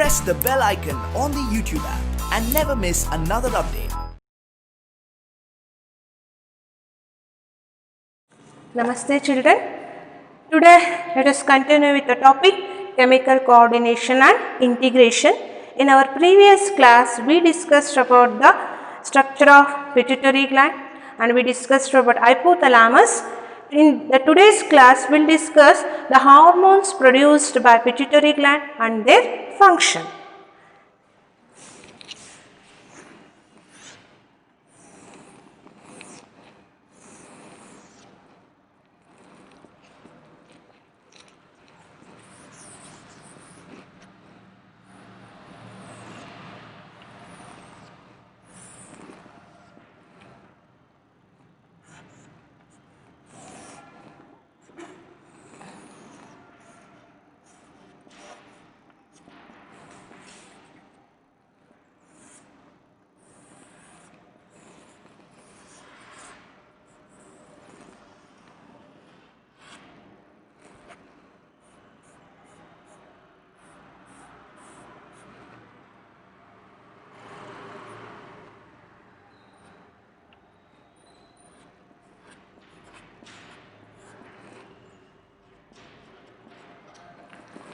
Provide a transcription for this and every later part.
press the bell icon on the YouTube app and never miss another update. Namaste children. Today let us continue with the topic chemical coordination and integration. In our previous class we discussed about the structure of pituitary gland and we discussed about hypothalamus. In today's class we will discuss the hormones produced by pituitary gland and their function.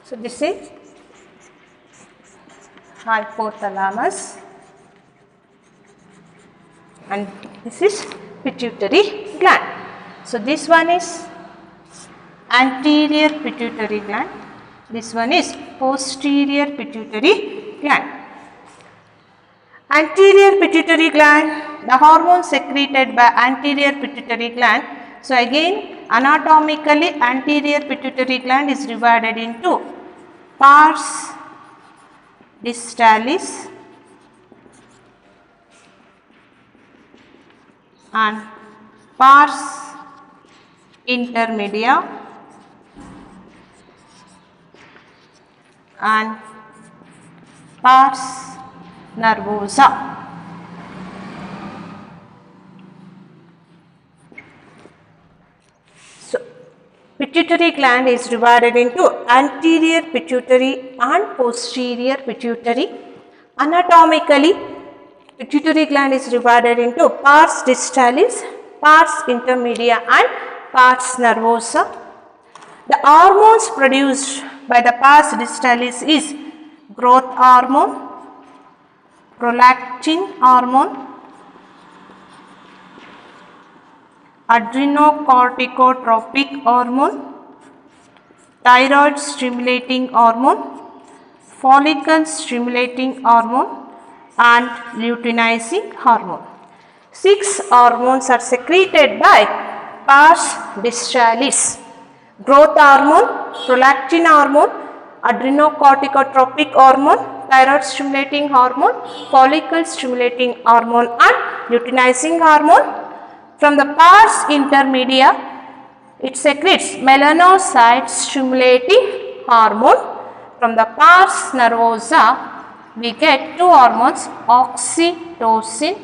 So this is hypothalamus and this is pituitary gland. So this one is anterior pituitary gland, this one is posterior pituitary gland. Anterior pituitary gland, the hormone secreted by anterior pituitary gland. So again anatomically anterior pituitary gland is divided into pars distalis and pars intermedia and pars nervosa. Pituitary gland is divided into anterior pituitary and posterior pituitary. Anatomically, pituitary gland is divided into pars distalis, pars intermedia and pars nervosa. The hormones produced by the pars distalis is growth hormone, prolactin hormone, adrenocorticotropic hormone, thyroid stimulating hormone, follicle stimulating hormone and luteinizing hormone. 6 hormones are secreted by pars distalis: growth hormone, prolactin hormone, adrenocorticotropic hormone, thyroid stimulating hormone, follicle stimulating hormone and luteinizing hormone. From the pars intermedia, it secretes melanocyte stimulating hormone. From the pars nervosa, we get 2 hormones, oxytocin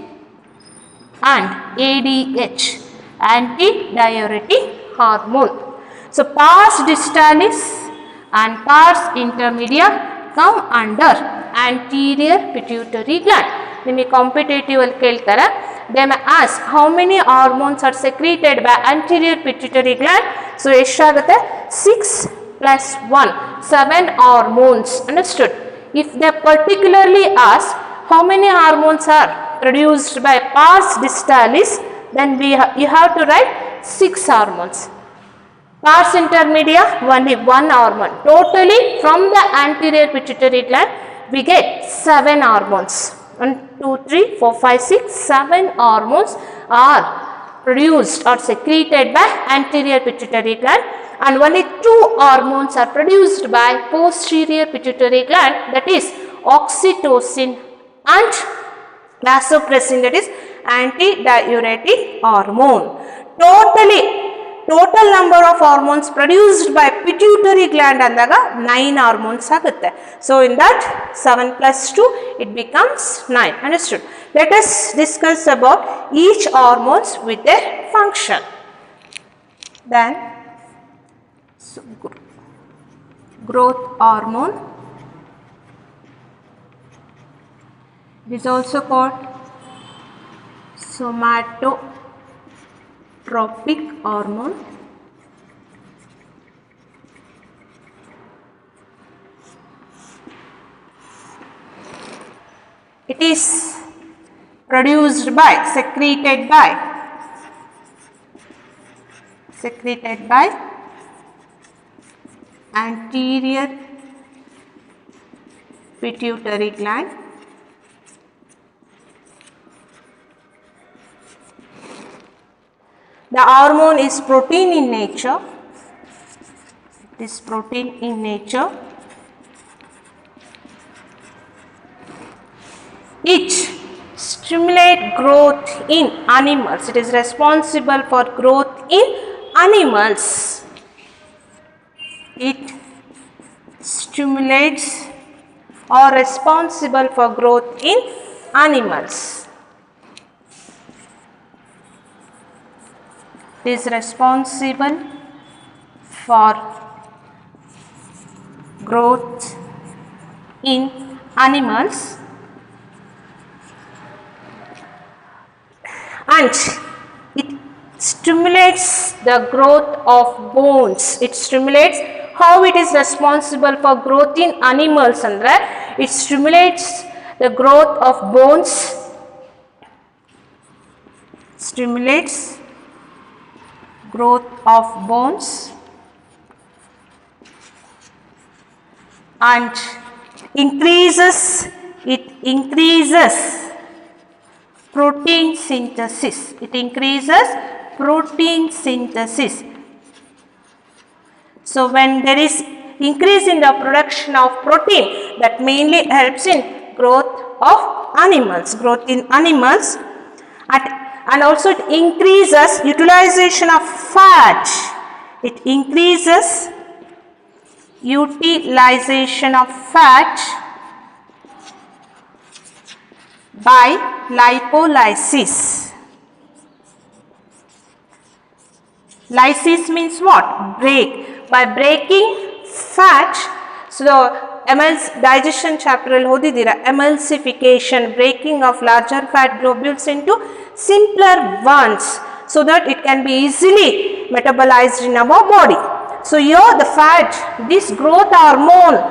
and ADH, antidiuretic hormone. So pars distalis and pars intermedia come under anterior pituitary gland. Nimi competitive alli keltare, they may ask how many hormones are secreted by anterior pituitary gland. So eshtagutte 6 plus 1, 7 hormones. Understood? If they particularly ask how many hormones are produced by pars distalis, then you have to write 6 hormones. Pars intermedia, only 1 hormone. Totally from the anterior pituitary gland we get 7 hormones. 1, 2, 3, 4, 5, 6, 7 hormones are produced or secreted by anterior pituitary gland and only 2 hormones are produced by posterior pituitary gland, that is oxytocin and vasopressin, that is antidiuretic hormone. Total number of hormones produced by pituitary gland andaga 9 hormones agutte. So in that 7 plus 2 it becomes 9. Understood? Let us discuss about each hormones with their function. Then growth hormone, It is also called somatotropic hormone. It is produced by, secreted by anterior pituitary gland. The hormone is protein in nature. It is protein in nature. It stimulates growth in animals. It is responsible for growth in animals. It stimulates or responsible for growth in animals. It is responsible for growth in animals. And it stimulates the growth of bones. It stimulates how it is responsible for growth in animals andre it stimulates the growth of bones, stimulates growth of bones and increases protein synthesis. It increases protein synthesis. So when there is increase in the production of protein, that mainly helps in growth of animals, and also it increases utilization of fat. It increases utilization of fat by lipolysis. Lysis means what? Break. By breaking fat, so the digestion chapter alli odidira, emulsification, breaking of larger fat globules into simpler ones so that it can be easily metabolized in our body. So here the fat, this growth hormone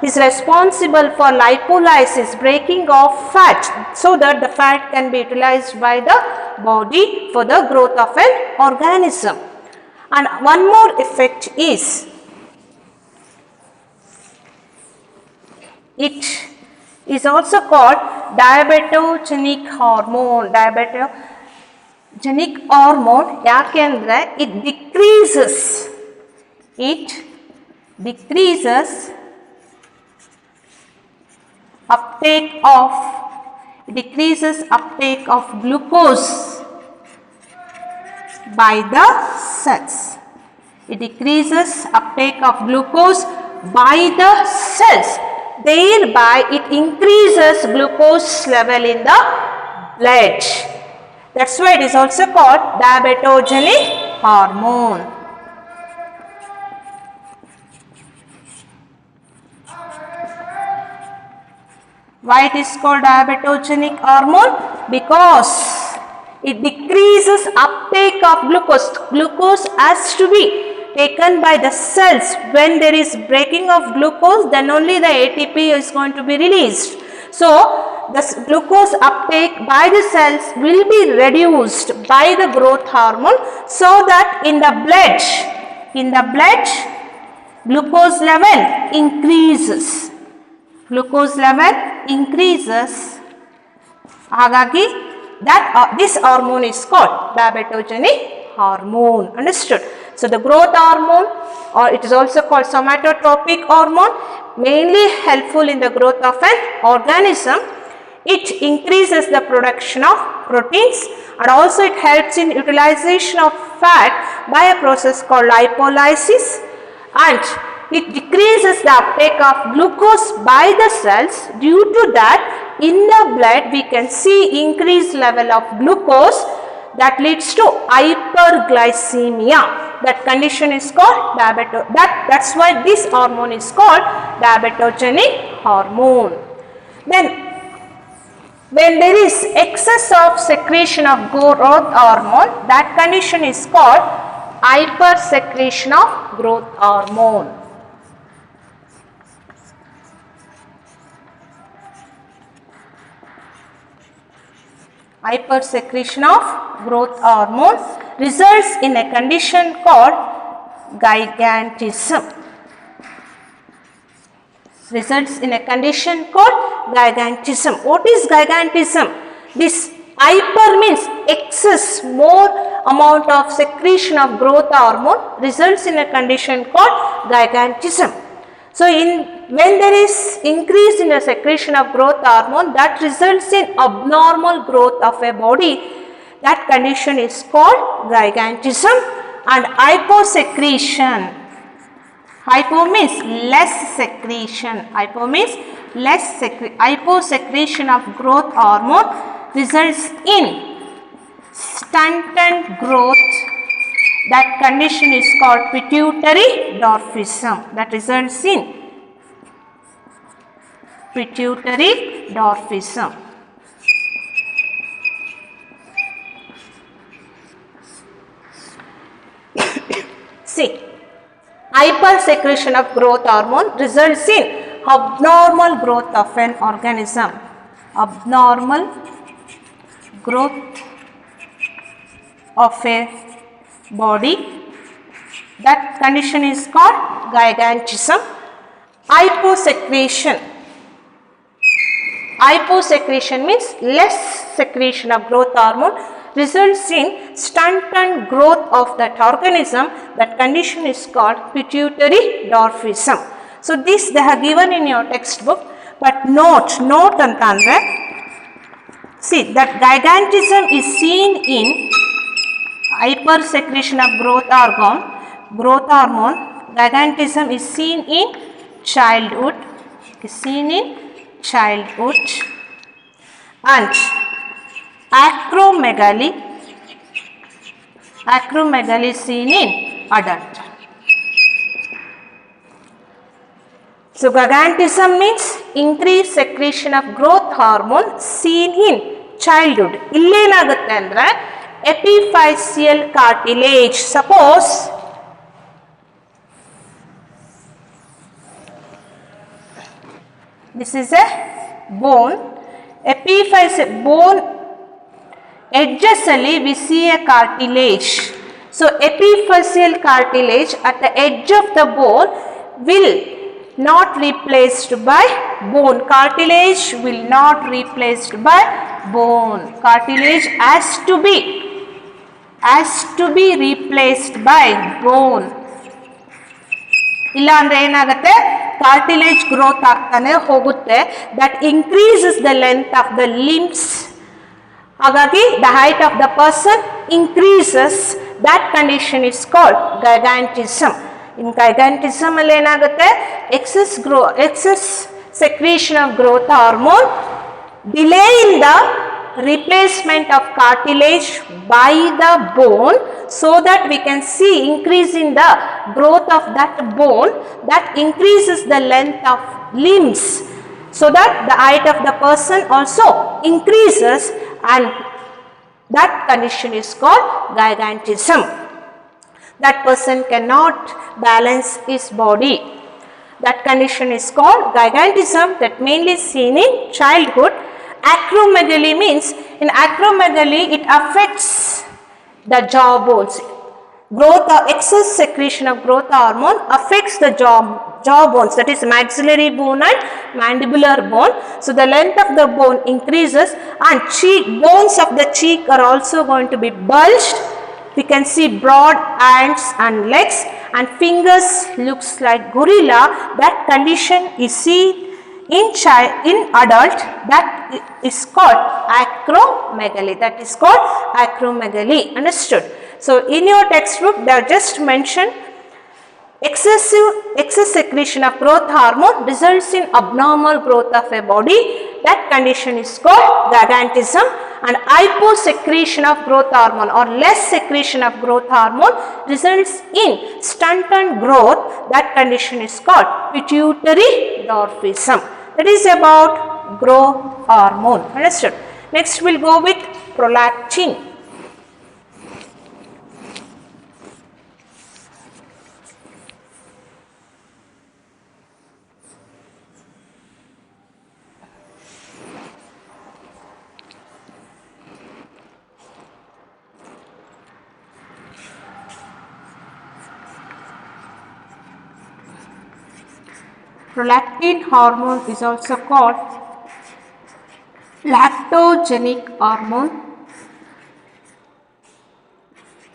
is responsible for lipolysis, breaking of fat, so that the fat can be utilized by the body for the growth of an organism. And one more effect is it is also called diabetogenic hormone. Diabetogenic hormone yakendre it decreases uptake of glucose by the cells. It decreases uptake of glucose by the cells. Thereby it increases glucose level in the blood. That's why it is also called diabetogenic hormone. Why it is called diabetogenic hormone? Because it decreases uptake of glucose. Glucose has to be taken by the cells. When there is breaking of glucose, then only the ATP is going to be released. So the glucose uptake by the cells will be reduced by the growth hormone, so that in the blood glucose level increases. Hagagi this hormone is called diabetogenic hormone. Understood? So the growth hormone, or it is also called somatotropic hormone, mainly helpful in the growth of an organism. It increases the production of proteins, and also it helps in utilization of fat by a process called lipolysis, and it decreases the uptake of glucose by the cells. Due to that, in the blood we can see increased level of glucose that leads to hyperglycemia. That condition is called that's why this hormone is called diabetogenic hormone. Then When there is excess of secretion of growth hormone, that condition is called hypersecretion of growth hormone. Hypersecretion of growth hormone results in a condition called gigantism. Results in a condition called gigantism. What is gigantism? This hyper means excess, more amount of secretion of growth hormone results in a condition called gigantism. So, when there is increase in the secretion of growth hormone, that results in abnormal growth of a body. That condition is called gigantism. And hyposecretion. Hypo means less secretion. Hypo means less hyposecretion of growth hormone results in stunted growth. That condition is called pituitary dwarfism. That results in pituitary dwarfism. See, hypersecretion of growth hormone results in abnormal growth of an organism. Abnormal growth of a body. That condition is called gigantism. Hyposecretion. Hyposecretion means less secretion of growth hormone results in stunted growth of that organism. That condition is called pituitary dwarfism. So, this they have given in your textbook, but note antandre, see that gigantism is seen in hypersecretion of growth hormone. Gigantism is seen in childhood. And acromegaly is seen in adult. So, gigantism means increased secretion of growth hormone seen in childhood. Illenagutte andre epiphyseal cartilage. Suppose this is a bone. Epiphyseal bone edges alli we see a cartilage. So, epiphyseal cartilage at the edge of the bone will not replaced by bone. Cartilage will not replaced by bone. Cartilage has to be replaced by bone. Illa andre enagutte cartilage growth aagtane hogutte. That increases the length of the limbs. Hagagi the height of the person increases. That condition is called gigantism. In gigantism alli enagutte excess secretion of growth hormone delay in the replacement of cartilage by the bone, so that we can see increase in the growth of that bone. That increases the length of limbs, so that the height of the person also increases, and that condition is called gigantism. That person cannot balance his body. That condition is called gigantism, that mainly seen in childhood. Acromegaly means, in acromegaly it affects the jaw bones. Excess secretion of growth hormone affects the jaw bones, that is maxillary bone and mandibular bone. So, the length of the bone increases, and bones of the cheek are also going to be bulged. We can see broad hands and legs, and fingers looks like gorilla. That condition is seen in adult. That is called acromegaly. That is called acromegaly. Understood? So, in your textbook they are just mentioned excess secretion of growth hormone results in abnormal growth of a body. That condition is called gigantism. And hyposecretion of growth hormone or less secretion of growth hormone results in stunted growth. That condition is called pituitary dwarfism. That is about growth hormone. Understood? Next we'll go with prolactin. Prolactin hormone is also called lactogenic hormone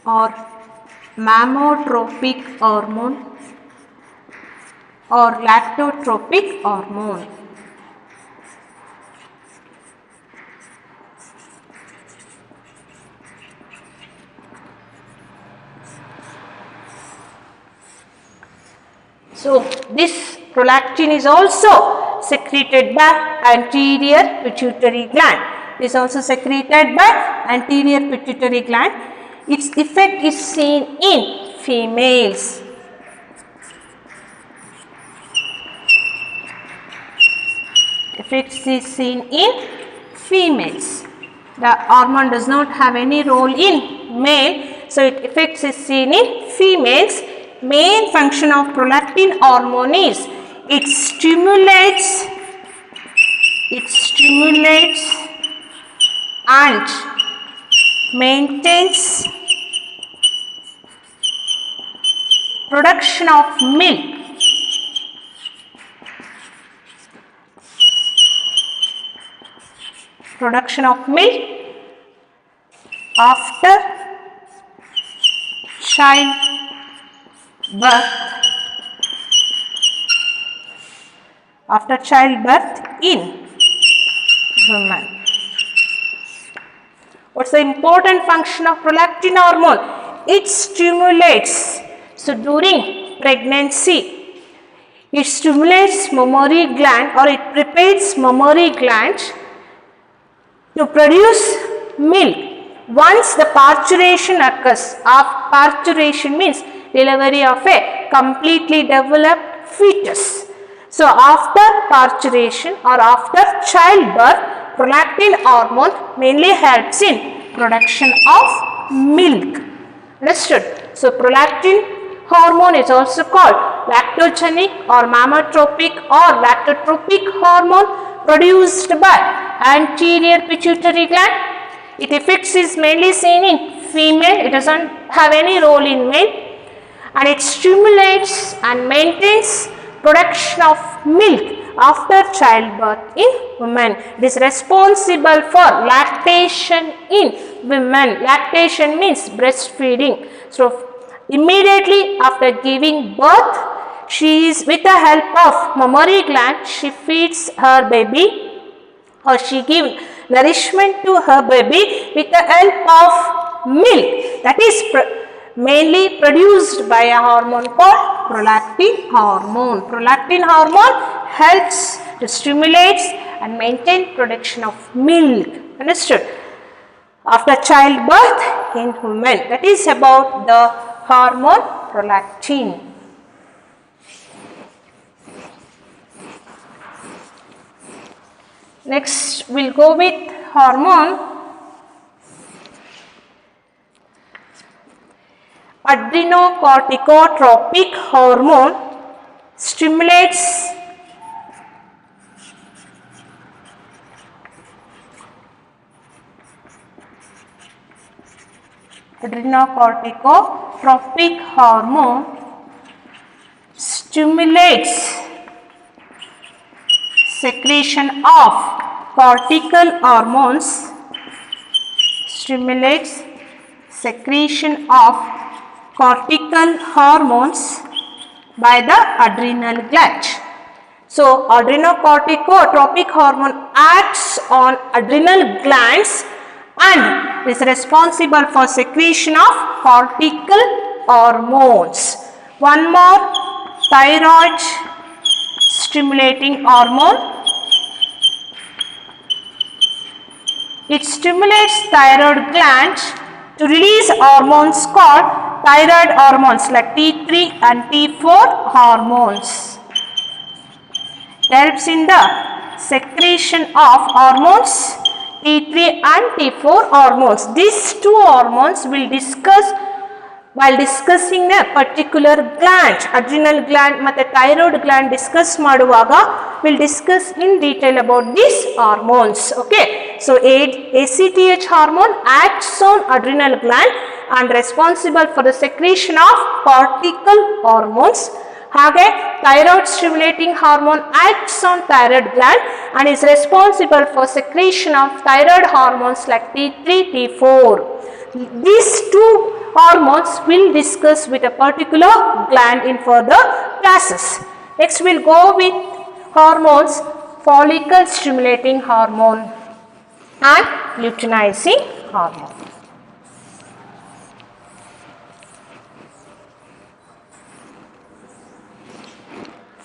or mammotropic hormone or lactotropic hormone. So this prolactin is also secreted by anterior pituitary gland. It is also secreted by anterior pituitary gland. Its effect is seen in females. Effects is seen in females. The hormone does not have any role in male, so its effects is seen in females. Main function of prolactin hormone is it stimulates and maintains production of milk. Production of milk after childbirth in women. What's the important function of prolactin hormone? It stimulates. So during pregnancy, it stimulates mammary gland or it prepares mammary gland to produce milk. Once the parturition occurs, parturition means delivery of a completely developed fetus. So after parturition or after childbirth, prolactin hormone mainly helps in production of milk. Understood? So prolactin hormone is also called lactogenic or mammotropic or lactotropic hormone produced by anterior pituitary gland. Its effects is mainly seen in female. It doesn't have any role in male, and it stimulates and maintains production of milk after childbirth in women. It is responsible for lactation in women. Lactation means breastfeeding. So immediately after giving birth, she is with the help of mammary gland, she feeds her baby or she gives nourishment to her baby with the help of milk that is mainly produced by a hormone called prolactin hormone. Prolactin hormone helps to stimulate and maintain production of milk. Understood? After childbirth in women. That is about the hormone prolactin. Next we'll go with hormone adrenocorticotropic hormone. Stimulates adrenocorticotropic hormone stimulates secretion of cortical hormones, stimulates secretion of cortical hormones by the adrenal gland. So adrenocorticotropic hormone acts on adrenal glands and is responsible for secretion of cortical hormones. One more, thyroid stimulating hormone. It stimulates thyroid gland to release hormones called thyroid hormones like T3 and T4 hormones. It helps in the secretion of hormones T3 and T4 hormones. These two hormones will discuss while discussing a particular gland, adrenal gland ಮತ್ತು thyroid gland discuss ಮಾಡುವಾಗ we'll discuss in detail about these hormones. Okay, so ACTH hormone acts on adrenal gland and responsible for the secretion of cortical hormones. ಹಾಗೆ thyroid stimulating hormone acts on thyroid gland and is responsible for secretion of thyroid hormones like T3, T4. These two hormones will discuss with a particular gland in further classes. Next we'll go with hormones, follicle stimulating hormone and luteinizing hormone.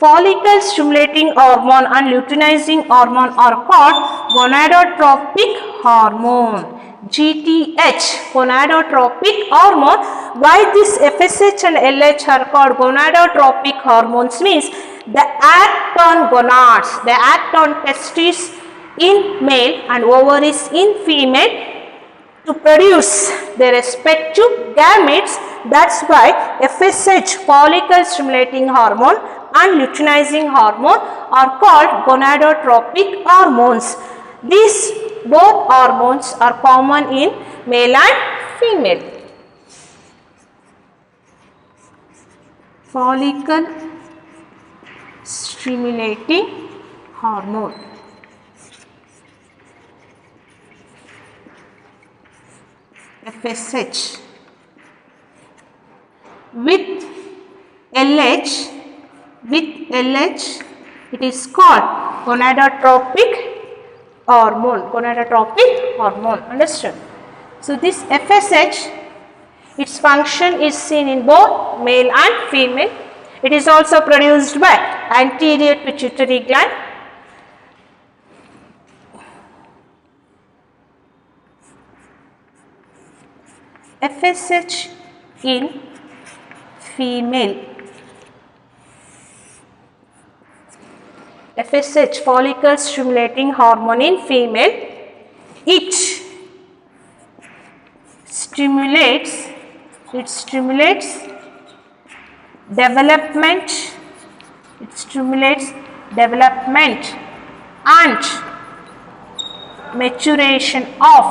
Follicle stimulating hormone and luteinizing hormone are called gonadotropic hormone. GTH, gonadotropic hormone. Why this FSH and LH are called gonadotropic hormones means they act on gonads, they act on testes in male and ovaries in female to produce their respective gametes. That's why FSH, follicle stimulating hormone, and luteinizing hormone are called gonadotropic hormones. These both hormones are common in male and female. Follicle stimulating hormone. FSH with LH it is called gonadotropic hormone. Understood? So this FSH, its function is seen in both male and female. It is also produced by anterior pituitary gland. FSH in female. FSH, follicle stimulating hormone in female, it stimulates development and maturation of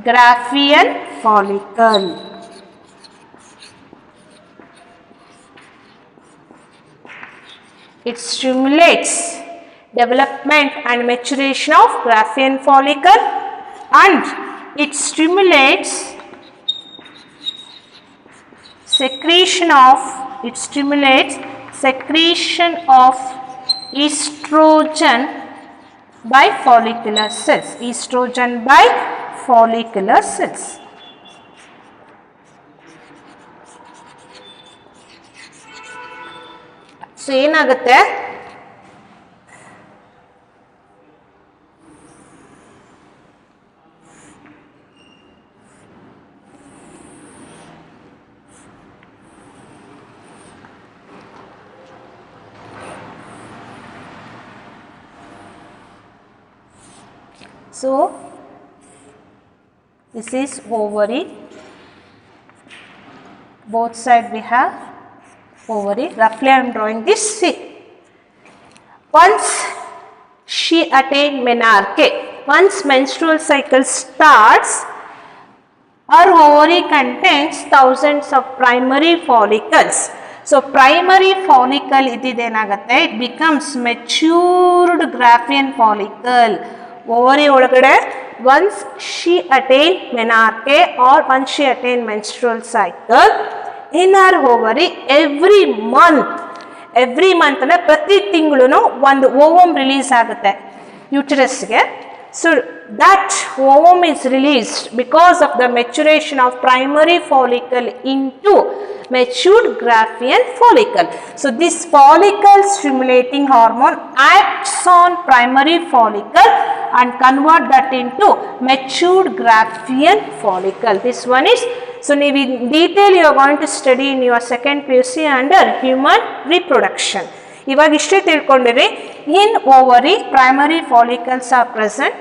Graafian follicle. It stimulates development and maturation of Graafian follicle and it stimulates secretion of estrogen by follicular cells. So ಏನಾಗುತ್ತೆ, so this is ovary, both sides we have ovary. Roughly I am drawing this. See, once she attains menarche, once menstrual cycle starts, her ovary contains thousands of primary follicles. So primary follicle ididenagutte, it becomes matured Graafian follicle. Ovary ಒಳಗಡೆ once she attains menarche or once she attains menstrual cycle, in her ovary every month ಅಂದ್ರೆ ಪ್ರತಿ ತಿಂಗಳು ಒಂದು ovum release ಆಗುತ್ತೆ ಯೂಟರಸ್ಗೆ. So that ovum is released because of the maturation of primary follicle into matured Graafian follicle. So this follicle stimulating hormone acts on primary follicle and convert that into matured Graafian follicle. This one is, so in detail you are going to study in your second PUC under human reproduction. ಇವಾಗ ಇಷ್ಟೇ ತಿಳ್ಕೊಂಡಿರಿ. In ovary primary follicles are present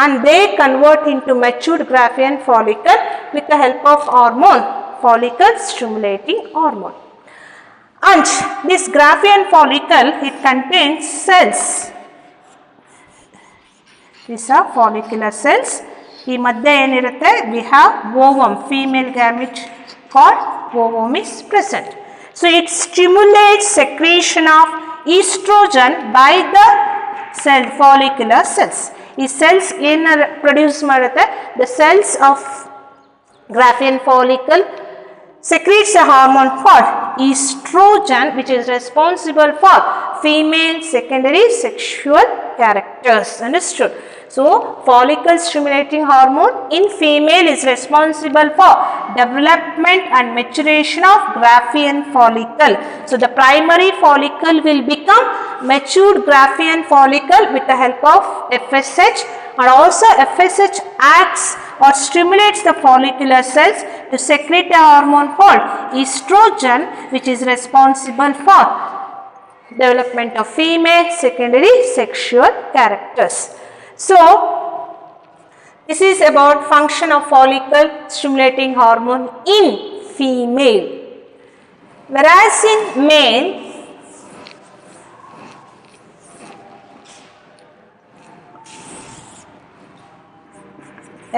and they convert into matured Graafian follicle with the help of hormone, follicle stimulating hormone. And this Graafian follicle, it contains cells. These are follicular cells. ಈ ಮಧ್ಯೆ ಏನಿರುತ್ತೆ, we have ovum, female gamete called ovum is present. So it stimulates secretion of estrogen by the cell, follicular cells. ಈ cells ಏನು produce ಮಾಡುತ್ತೆ, the cells of Graafian follicle secretes a hormone called estrogen, which is responsible for female secondary sexual characters. Understood? So follicle stimulating hormone in female is responsible for development and maturation of Graafian follicle. So the primary follicle will become matured Graafian follicle with the help of FSH, and also FSH acts or stimulates the follicular cells to secrete a hormone called estrogen, which is responsible for development of female secondary sexual characters. So this is about function of follicle stimulating hormone in female. Whereas in male,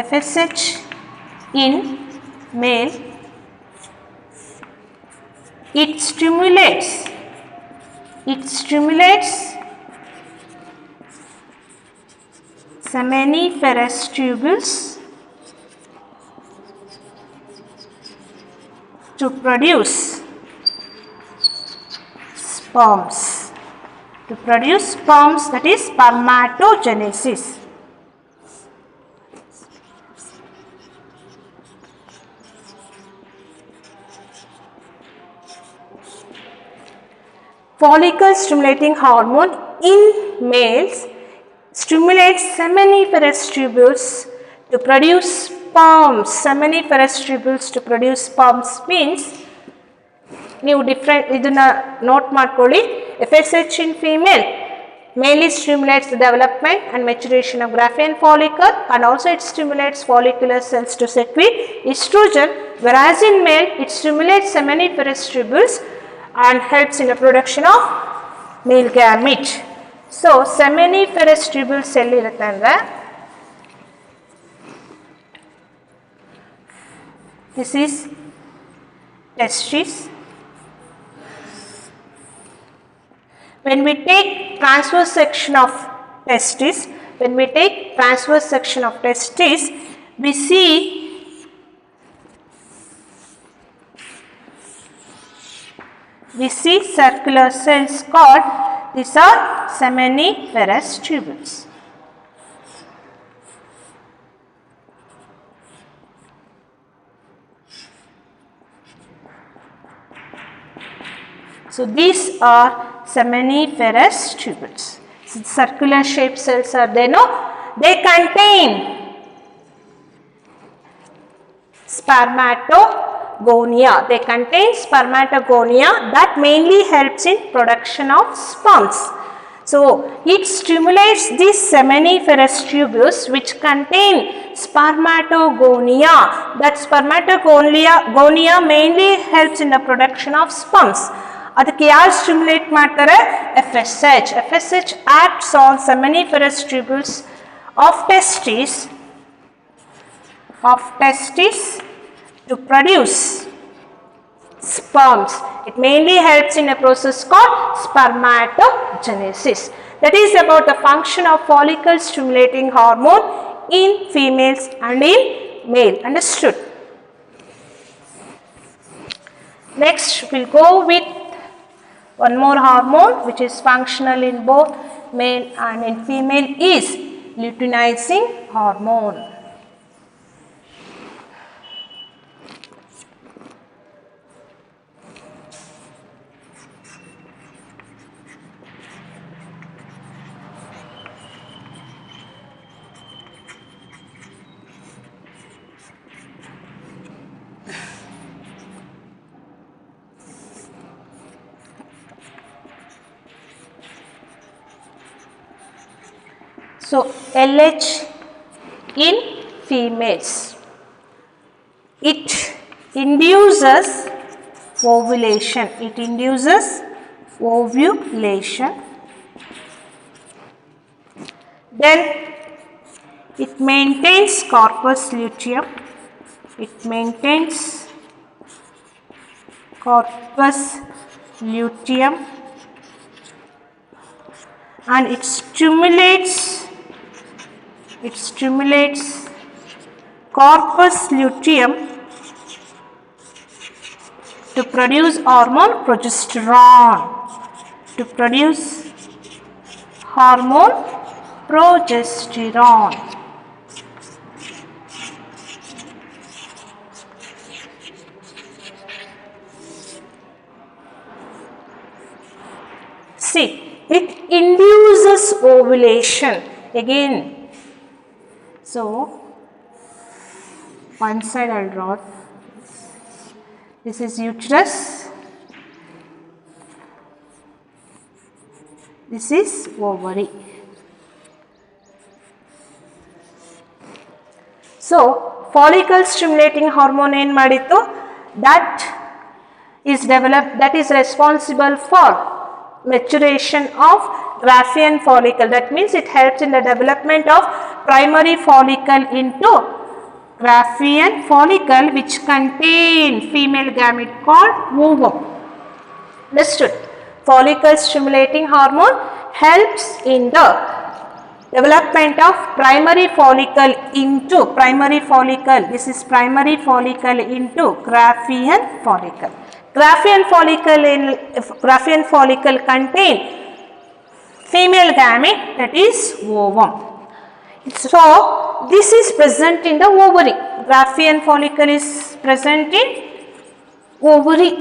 FSH in male, it stimulates seminiferous tubules to produce sperms. That is spermatogenesis. Follicle stimulating hormone in males stimulates seminiferous tubules to produce sperms. Seminiferous tubules to produce sperms means, ನೀವು different ಇದನ್ನ note ಮಾಡ್ಕೊಳ್ಳಿ. FSH in female mainly stimulates the development and maturation of Graafian follicle, and also it stimulates follicular cells to secrete estrogen, whereas in male it stimulates seminiferous tubules and helps in the production of male gamete. So seminiferous tubules ಎಲ್ಲಿರುತ್ತೆ ಅಂದರೆ, this is testes. When we take transverse section of testes, we see circular cells called, these are seminiferous tubules. So these are seminiferous tubules. So circular shaped cells are there, no? They contain spermatogonia. That mainly helps in production of sperms. So it stimulates these seminiferous tubules which contain spermatogonia. That spermatogonia mainly helps in the production of sperms. ಅದಕ್ಕೆ ಯಾರು stimulate ಮಾಡ್ತಾರೆ? FSH acts on seminiferous tubules of testes to produce sperms. It mainly helps in a process called spermatogenesis. That is about the function of follicle stimulating hormone in females and in male. Understood? Next we'll go with one more hormone which is functional in both male and in female, is luteinizing hormone. So LH in females, it induces ovulation. It induces ovulation. Then it maintains corpus luteum. It maintains corpus luteum and it stimulates corpus luteum to produce hormone progesterone. See, it induces ovulation again. So, one side I will draw. This is uterus. This is ovary. So, follicle stimulating hormone ಏನು ಮಾಡಿತ್ತು? That is responsible for maturation of Graafian follicle. That means it helps in the development of primary follicle into Graafian follicle, which contain female gamete called ovum. Understood? Follicle stimulating hormone helps in the development of primary follicle into this is primary follicle into Graafian follicle. Graafian follicle contain female gamete, that is ovum. So this is present in the ovary. Graafian follicle is present in ovary.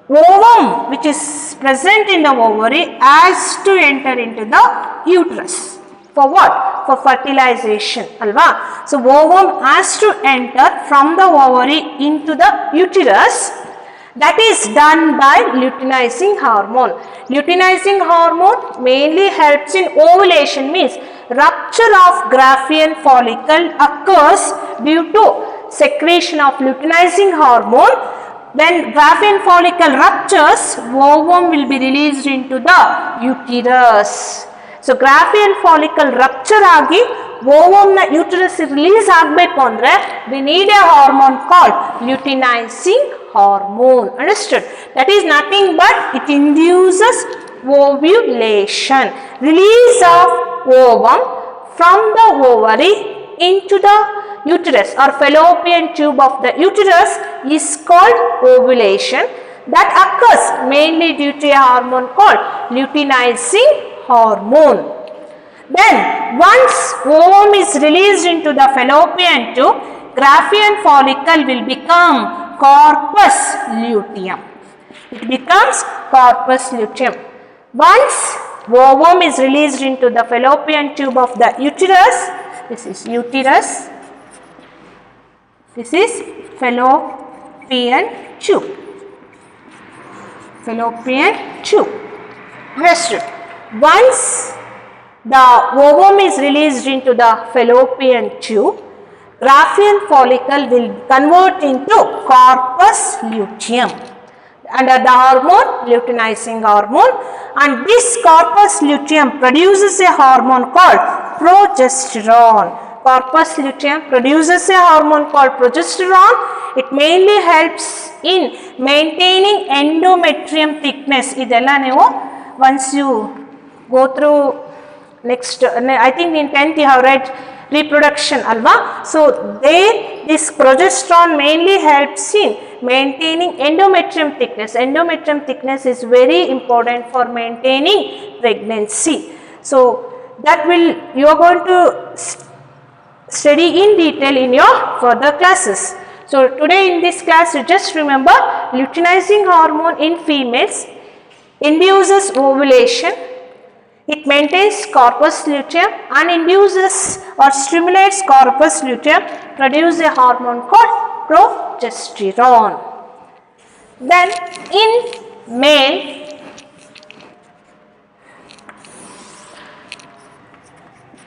Ovum, which is present in the ovary, has to enter into the uterus. For what? For fertilization. Alva? So ovum has to enter from the ovary into the uterus. That is done by luteinizing hormone. Luteinizing hormone mainly helps in ovulation, means rupture of Graafian follicle occurs due to secretion of luteinizing hormone. When Graafian follicle ruptures, ovum will be released into the uterus. So Graafian follicle rupture agi ovum na uterus release agbeku andre we need a hormone called luteinizing hormone. Understood? That is nothing but it induces ovulation. Release of ovum from the ovary into the uterus or fallopian tube of the uterus is called ovulation. That occurs mainly due to a hormone called luteinizing hormone. Then once ovum is released into the fallopian tube, Graafian follicle will become corpus luteum. It becomes corpus luteum. Once ovum is released into the fallopian tube of the uterus, this is uterus, this is fallopian tube. Understood? Once the ovum is released into the fallopian tube, Graafian follicle will convert into corpus luteum under the hormone luteinizing hormone, and this corpus luteum produces a hormone called progesterone. Corpus luteum produces a hormone called progesterone. It mainly helps in maintaining endometrium thickness. Idella nevu once you go through next, I think in 10th you have read reproduction, alva. So there this progesterone mainly helps in maintaining endometrium thickness. Endometrium thickness is very important for maintaining pregnancy. So that will you are going to study in detail in your further classes. So today in this class you just remember luteinizing hormone in females induces ovulation. It maintains corpus luteum and induces or stimulates corpus luteum, produce a hormone called progesterone. Then in male,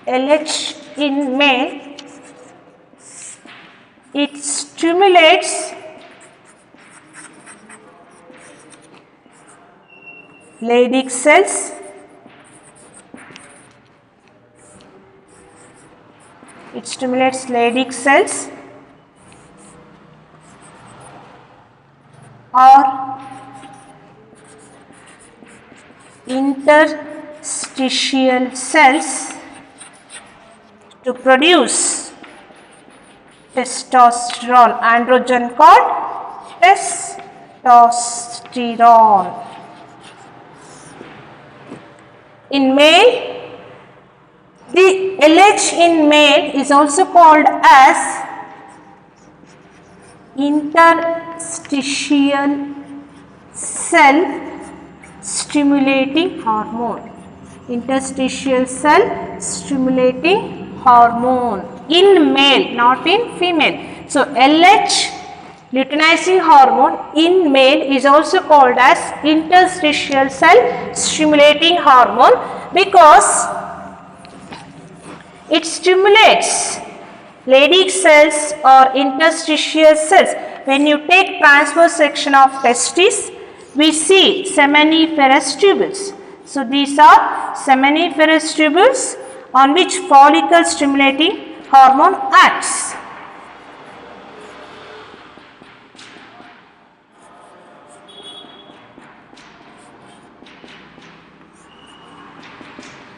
LH in male, it stimulates Leydig cells, it stimulates Leydig cells or interstitial cells to produce testosterone, androgen called testosterone. In male, the LH in male is also called as interstitial cell stimulating hormone. Interstitial cell stimulating hormone in male, not in female. So, LH luteinizing hormone in male is also called as interstitial cell stimulating hormone because it stimulates Leydig cells or interstitial cells. When you take transverse section of testis, we see seminiferous tubules. So, these are seminiferous tubules on which follicle stimulating hormone acts.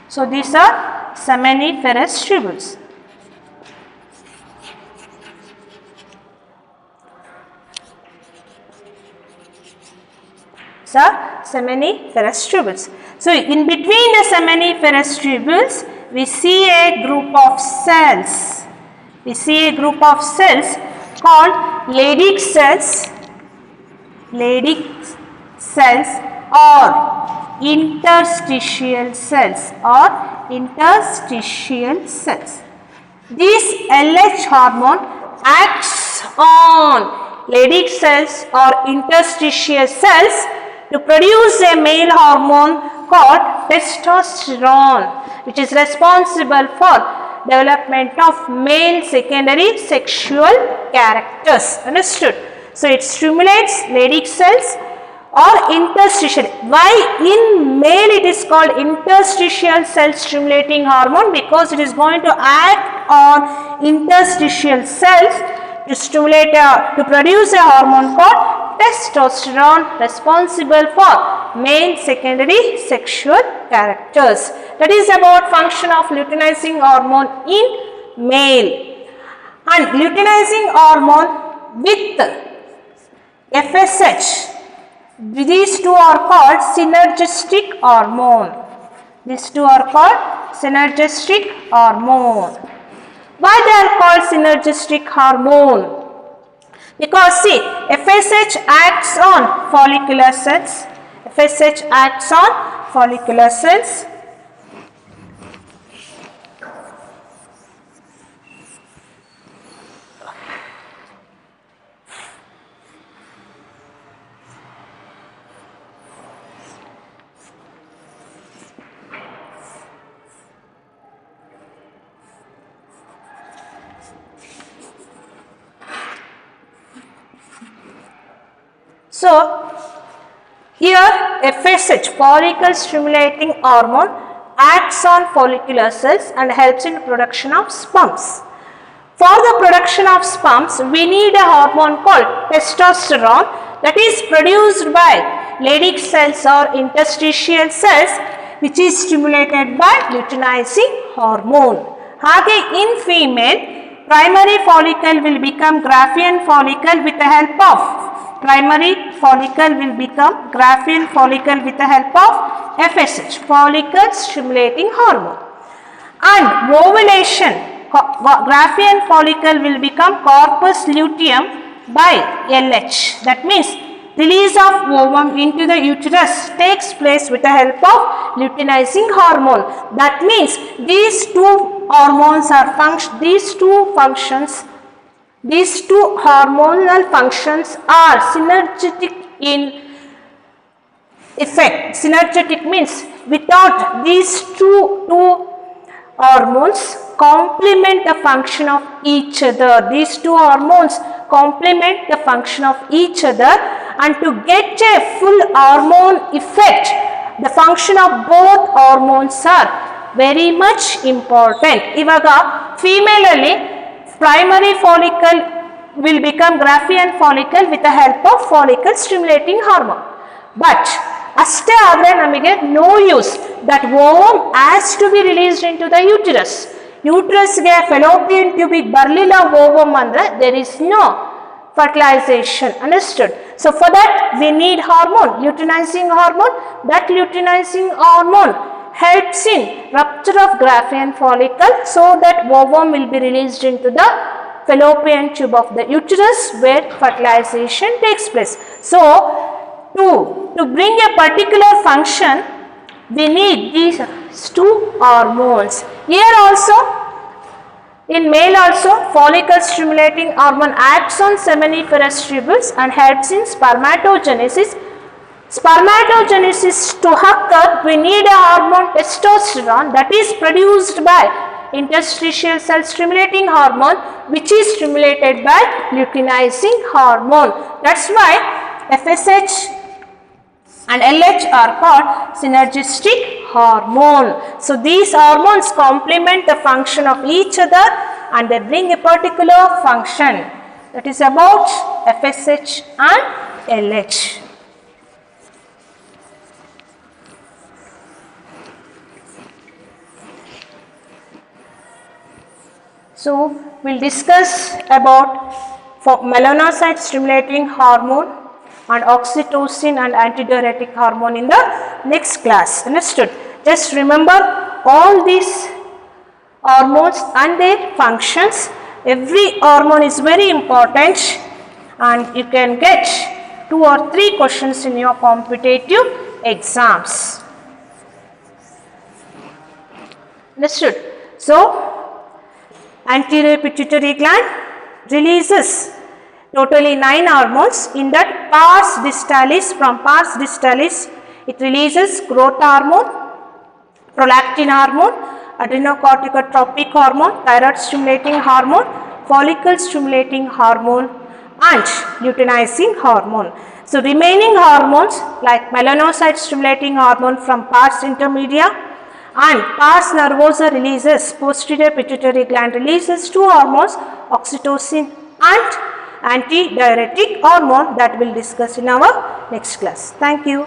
So, these are seminiferous tubules. So, seminiferous tubules. So, in between the seminiferous tubules, we see a group of cells. We see a group of cells called Leydig cells. Leydig cells or interstitial cells or interstitial cells. This LH hormone acts on Leydig cells or interstitial cells to produce a male hormone called testosterone, which is responsible for development of male secondary sexual characters. Understood? So, it stimulates Leydig cells or interstitial. Why in male it is called interstitial cell stimulating hormone? Because it is going to act on interstitial cells to stimulate to produce a hormone called testosterone, responsible for male secondary sexual characters. That is about function of luteinizing hormone in male. And luteinizing hormone with FSH, these two are called synergistic hormone. These two are called synergistic hormone. Why they are called synergistic hormone? Because see, FSH acts on follicular cells. FSH acts on follicular cells. So, here FSH, follicle stimulating hormone, acts on follicular cells and helps in production of sperms. For the production of sperms, we need a hormone called testosterone that is produced by Leydig cells or interstitial cells, which is stimulated by luteinizing hormone. Hage in female, primary follicle will become Graafian follicle with the help of FSH, follicle stimulating hormone. And ovulation, Graafian follicle will become corpus luteum by LH. That means release of ovum into the uterus takes place with the help of luteinizing hormone. That means these two hormones are these two hormonal functions are synergetic in effect. Synergetic means without these two hormones complement the function of each other. These two hormones complement the function of each other, and to get a full hormone effect, the function of both hormones are very much important. ಇವಾಗ female ಅಲ್ಲಿ primary follicle will become Graafian follicle with the help of follicle stimulating hormone. But ಅಷ್ಟೇ ಆದರೆ ನಮಗೆ no use. That ovum has to be released into the uterus. ಯೂಟ್ರಸ್ಗೆ fallopian ಟ್ಯೂಬಿಗೆ ಬರಲಿಲ್ಲ ovum ಅಂದರೆ there is no fertilization. Understood? So for that we need hormone, luteinizing hormone. That luteinizing hormone helps in rupture of Graafian follicle so that ovum will be released into the fallopian tube of the uterus where fertilization takes place. So to bring a particular function, we need these two hormones. Here also, in male also, follicle stimulating hormone acts on seminiferous tubules and helps in spermatogenesis. Spermatogenesis to occur, we need a hormone testosterone that is produced by interstitial cell stimulating hormone, which is stimulated by luteinizing hormone. That's why FSH and LH are called synergistic hormone. So these hormones complement the function of each other and they bring a particular function, that is about FSH and LH. So we'll discuss about melanocyte stimulating hormone and oxytocin and antidiuretic hormone in the next class. Understood? Just remember all these hormones and their functions. Every hormone is very important and you can get 2 or 3 questions in your competitive exams. Understood? So anterior pituitary gland releases totally 9 hormones. In that pars distalis, from pars distalis it releases growth hormone, prolactin hormone, adrenocorticotropic hormone, thyroid stimulating hormone, follicle stimulating hormone and luteinizing hormone. So remaining hormones like melanocyte stimulating hormone from pars intermedia and pars nervosa releases, posterior pituitary gland releases 2 hormones, oxytocin and antidiuretic hormone, that we'll discuss in our next class. Thank you.